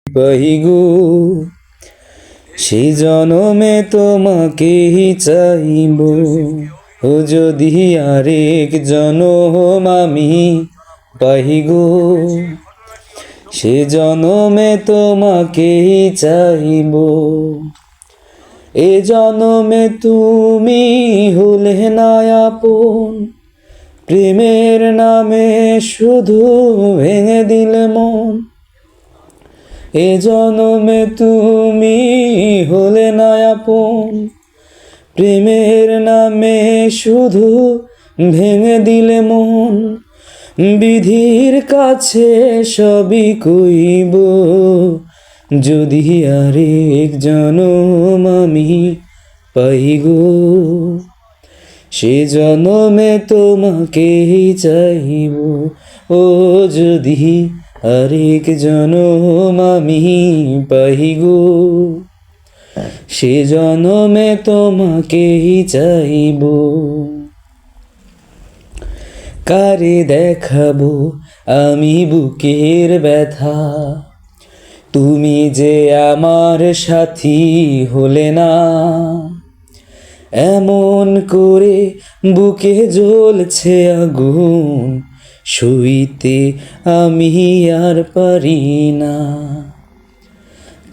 পাইগো, সেই জনমে তোমাকেই চাইব। ও যদি আরেক জনম আমি পাইগো, সে জনমে তোমাকেই চাইব। এ জনমে তুমি হলে না আপন, প্রেমের নামে শুধু ভেঙে দিলে মন। এ জনমে তুমি হলে না আপন, প্রেমের নামে শুধু ভেঙে দিলে মন। বিধির কাছে সবই কইব, যদি আরেক জনম আমি পাইগো, সে জনমে তোমাকেই চাইব। ও যদি আরেক জনম আমি পাইগো, সে জনমে তোমাকেই চাইব। কারে দেখাবো আমি বুকের ব্যথা, তুমি যে আমার সাথী হলে না। এমন করে বুকে জ্বলছে আগুন, সইতে আমি আর পারি না।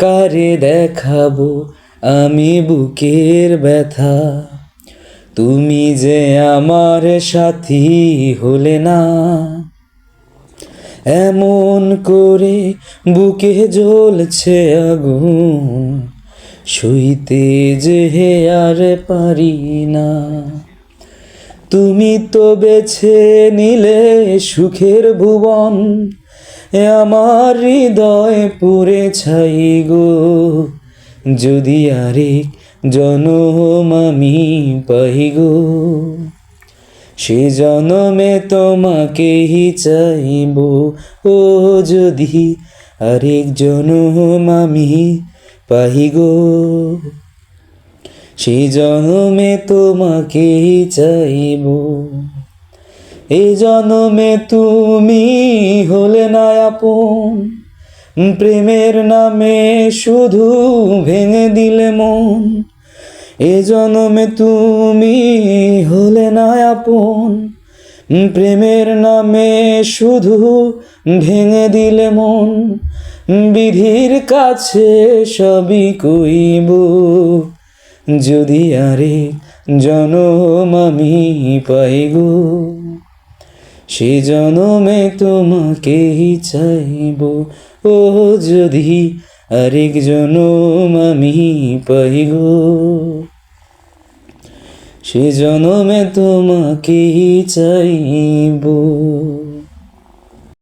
কারে দেখাবো আমি বুকের ব্যথা, তুমি যে আমার সাথী হলে না। এমন করে বুকে জ্বলছে আগুন, সইতে যে আর পারি না। তুমি তো বেছে নিলে সুখের ভুবন, আমার হৃদয় পুড়ে ছাই গো। যদি আরেক জনম আমি পাইগো, সে জনমে তোমাকেই চাইব। ও যদি আরেক জনম আমি পাইগো, সে জনমে তোমাকেই চাইব। এ জনমে তুমি হলে না আপন, প্রেমের নামে শুধু ভেঙে দিলে মন। এ জনমে তুমি হলে না আপন, প্রেমের নামে শুধু ভেঙে দিলে মন। বিধির কাছে সবই কইব, যদি আরেক জনম আমি পাইগো, সে জনমে তোমাকেই চাইব। ও যদি আরেক জনম আমি পাইগো, সে জনমে তোমাকেই চাইব।